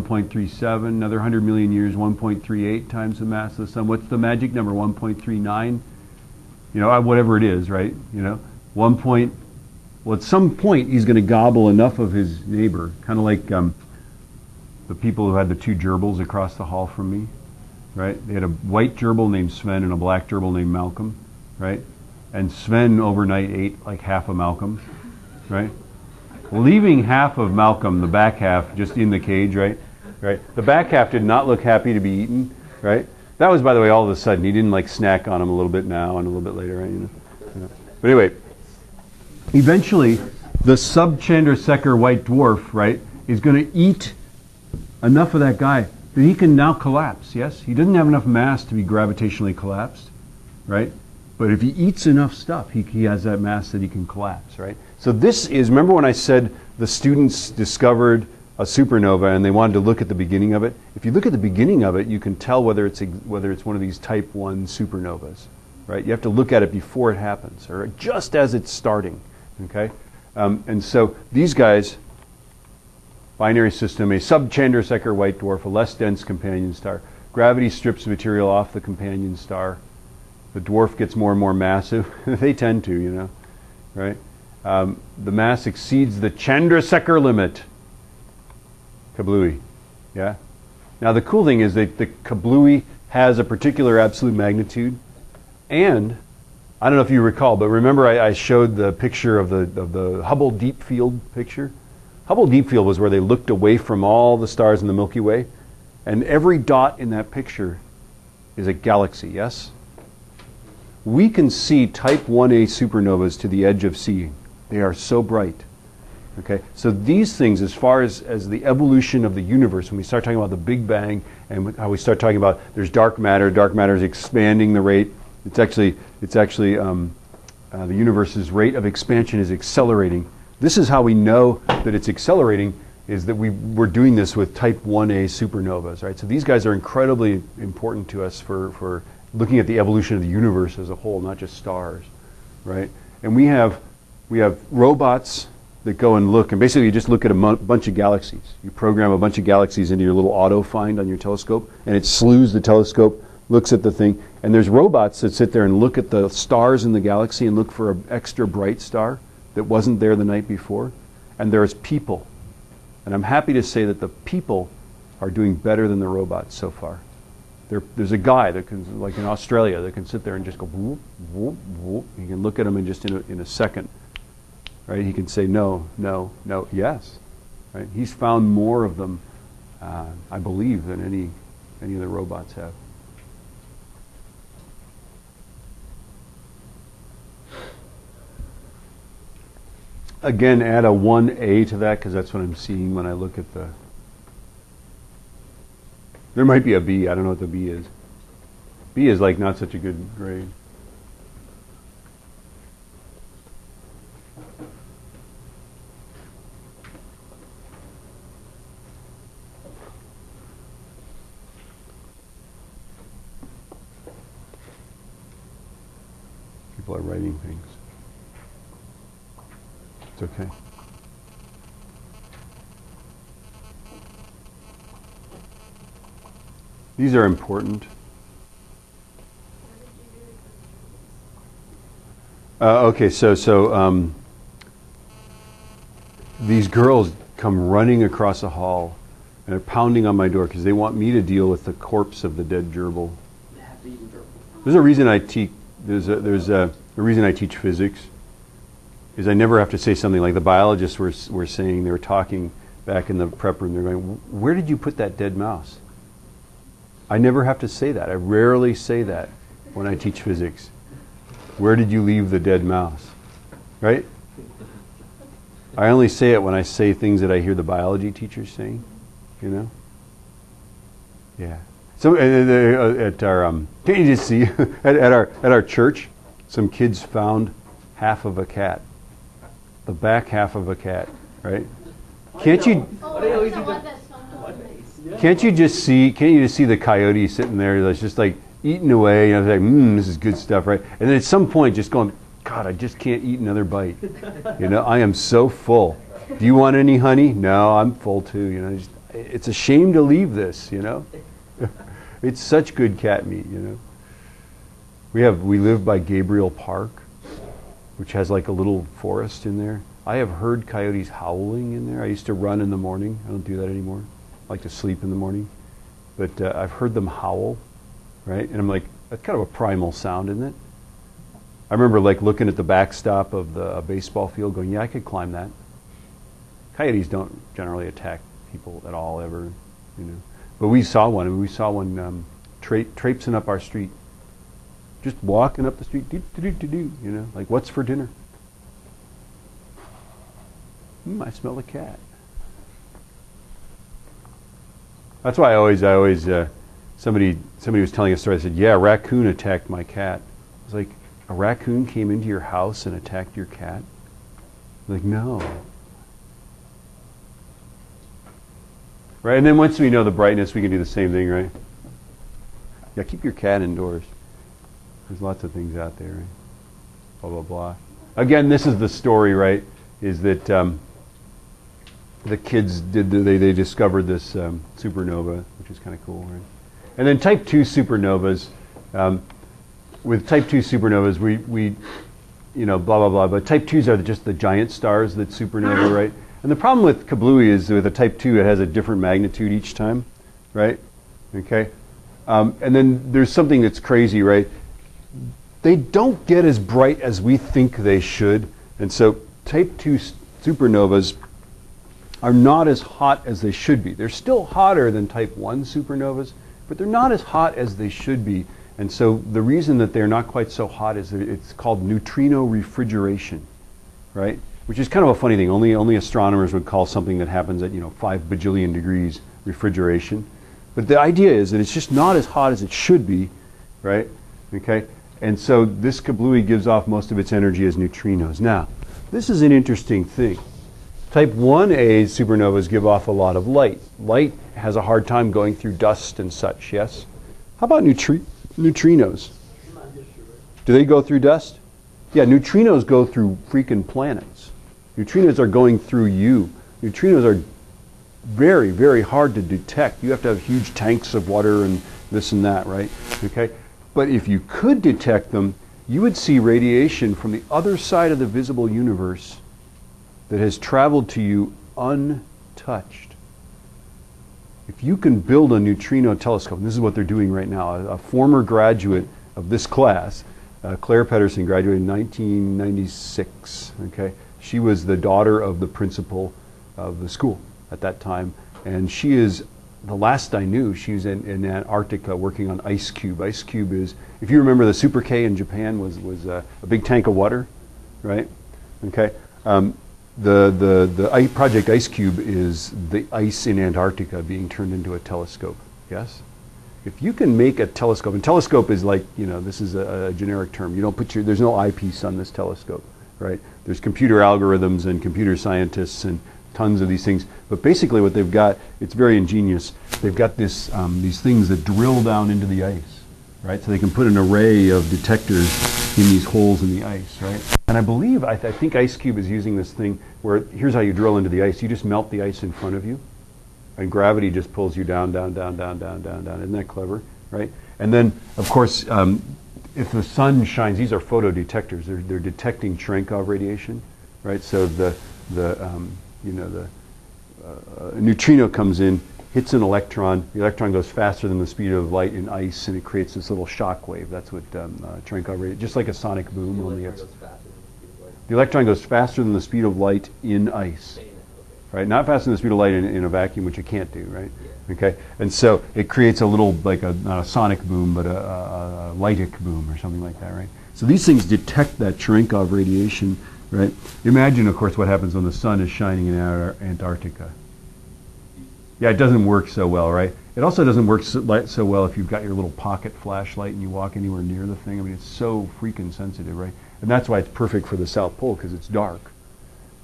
1.37, another 100 million years, 1.38 times the mass of the sun. What's the magic number? 1.39? You know, whatever it is, right? You know, well, at some point he's going to gobble enough of his neighbor, kind of like the people who had the two gerbils across the hall from me, right? They had a white gerbil named Sven and a black gerbil named Malcolm, right? And Sven overnight ate like half of Malcolm, right? Leaving half of Malcolm, the back half, just in the cage, right? Right. The back half did not look happy to be eaten, right? That was, by the way, all of a sudden. He didn't like snack on him a little bit now and a little bit later, right? You know? But anyway, eventually, the sub-Chandrasekhar white dwarf, right, is going to eat enough of that guy that he can now collapse. Yes, he doesn't have enough mass to be gravitationally collapsed, right? But if he eats enough stuff, he has that mass that he can collapse, right? So this is, remember when I said the students discovered a supernova and they wanted to look at the beginning of it? If you look at the beginning of it, you can tell whether it's one of these type 1 supernovas, right? You have to look at it before it happens or just as it's starting, okay? And so these guys, binary system, a sub-Chandrasekhar white dwarf, a less dense companion star. Gravity strips material off the companion star. The dwarf gets more and more massive. They tend to, you know, right? The mass exceeds the Chandrasekhar limit. Kablooey, yeah? Now the cool thing is that the kablooey has a particular absolute magnitude, and I don't know if you recall, but remember I showed the picture of the Hubble Deep Field picture? Hubble Deep Field was where they looked away from all the stars in the Milky Way, and every dot in that picture is a galaxy, yes? We can see type 1a supernovas to the edge of seeing. They are so bright. Okay? So these things, as far as the evolution of the universe, when we start talking about the Big Bang and how we start talking about there's dark matter is expanding the rate. It's actually the universe's rate of expansion is accelerating. This is how we know that it's accelerating, is that we're doing this with type 1a supernovas, right? So these guys are incredibly important to us for looking at the evolution of the universe as a whole, not just stars, right? And we have robots that go and look, and basically you just look at a bunch of galaxies. You program a bunch of galaxies into your little auto find on your telescope, and it slews the telescope, looks at the thing, and there's robots that sit there and look at the stars in the galaxy and look for an extra bright star that wasn't there the night before. And there's people. And I'm happy to say that the people are doing better than the robots so far. There's a guy that can, like in Australia, that can sit there and just go whoop, whoop, whoop. You can look at him and just in a second, right? He can say no, no, no, yes, right? He's found more of them, I believe, than any of the robots have. Again, add a 1A to that because that's what I'm seeing when I look at the. There might be a B. I don't know what the B is. B is like not such a good grade. People are writing things. It's okay. These are important. Okay, so these girls come running across the hall and they're pounding on my door because they want me to deal with the corpse of the dead gerbil. There's a reason I teach. There's a reason I teach physics. Is I never have to say something like the biologists were saying. They were talking back in the prep room. They're going, "Where did you put that dead mouse?" I never have to say that. I rarely say that when I teach physics. Where did you leave the dead mouse? Right? I only say it when I say things that I hear the biology teachers saying. You know? Yeah. So at our can't you just see at our church, some kids found half of a cat, the back half of a cat, right? Can't you? Can't you just see the coyote sitting there that's just like eating away, you know, like, this is good stuff, right? And then at some point just going, God, I just can't eat another bite. You know, I am so full. Do you want any honey? No, I'm full too, you know. it's a shame to leave this, you know. It's such good cat meat, you know. We live by Gabriel Park, which has like a little forest in there. I have heard coyotes howling in there. I used to run in the morning. I don't do that anymore. I like to sleep in the morning. But I've heard them howl, right? And I'm like, that's kind of a primal sound, isn't it? I remember like looking at the backstop of the baseball field going, yeah, I could climb that. Coyotes don't generally attack people at all ever, you know. But we saw one, and we saw one traipsing up our street. Just walking up the street, you know, like, what's for dinner? I smell a cat. That's why I always somebody was telling a story. I said, yeah, a raccoon attacked my cat. I was like, a raccoon came into your house and attacked your cat? Like, no. Right, and then once we know the brightness, we can do the same thing, right? Yeah, keep your cat indoors. There's lots of things out there, right? Blah, blah, blah. Again, this is the story, right? Is that the kids they discovered this supernova, which is kind of cool, right? And then type 2 supernovas. With type 2 supernovas, we you know, blah, blah, blah. But type 2s are just the giant stars that supernova, right? And the problem with kablooey is with a type 2, it has a different magnitude each time, right? Okay? And then there's something that's crazy, right? They don't get as bright as we think they should. And so type 2 supernovas are not as hot as they should be. They're still hotter than type 1 supernovas, but they're not as hot as they should be. And so the reason that they're not quite so hot is that it's called neutrino refrigeration, right? Which is kind of a funny thing. Only astronomers would call something that happens at, you know, 5 bajillion degrees refrigeration. But the idea is that it's just not as hot as it should be, right? Okay? And so this kablooey gives off most of its energy as neutrinos. Now, this is an interesting thing. Type 1a supernovas give off a lot of light. Light has a hard time going through dust and such, yes? How about neutrinos? Do they go through dust? Yeah, neutrinos go through freaking planets. Neutrinos are going through you. Neutrinos are very, very hard to detect. You have to have huge tanks of water and this and that, right? Okay? But if you could detect them, you would see radiation from the other side of the visible universe that has traveled to you untouched. If you can build a neutrino telescope, and this is what they're doing right now, a former graduate of this class, Claire Pedersen, graduated in 1996. Okay, she was the daughter of the principal of the school at that time, and she is, the last I knew, she was in Antarctica working on Ice Cube. Ice Cube is, if you remember, the Super K in Japan was a big tank of water, right? Okay. The Project Ice Cube is the ice in Antarctica being turned into a telescope. Yes. If you can make a telescope, and telescope is like, you know, this is a generic term. You don't put there's no eyepiece on this telescope, right? There's computer algorithms and computer scientists and tons of these things. But basically what they've got, it's very ingenious. They've got this, these things that drill down into the ice, right? So they can put an array of detectors in these holes in the ice, right? And I believe, I think Ice Cube is using this thing where, here's how you drill into the ice. You just melt the ice in front of you, and gravity just pulls you down, down, down, down, down, down, down. Isn't that clever, right? And then, of course, if the sun shines, these are photodetectors. They're detecting Cherenkov radiation, right? So the neutrino comes in, hits an electron. The electron goes faster than the speed of light in ice, and it creates this little shock wave. That's what Cherenkov radiation, just like a sonic boom. Only it's the electron goes faster than the speed of light in ice, right? Not faster than the speed of light in a vacuum, which it can't do, right? Yeah. Okay, and so it creates a little, like not a sonic boom, but a lightic boom or something like that, right? So these things detect that Cherenkov radiation, right? Imagine, of course, what happens when the sun is shining in Antarctica. Yeah, it doesn't work so well, right? It also doesn't work so well if you've got your little pocket flashlight and you walk anywhere near the thing. I mean, it's so freaking sensitive, right? And that's why it's perfect for the South Pole, because it's dark.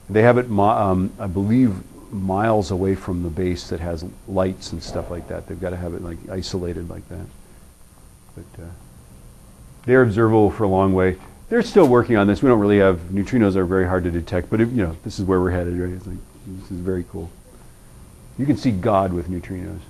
They have it, I believe, miles away from the base that has lights and stuff like that. They've got to have it like isolated like that. But they're observable for a long way. They're still working on this. We don't really have, neutrinos are very hard to detect, but if, you know, this is where we're headed, right? It's like, this is very cool. You can see God with neutrinos.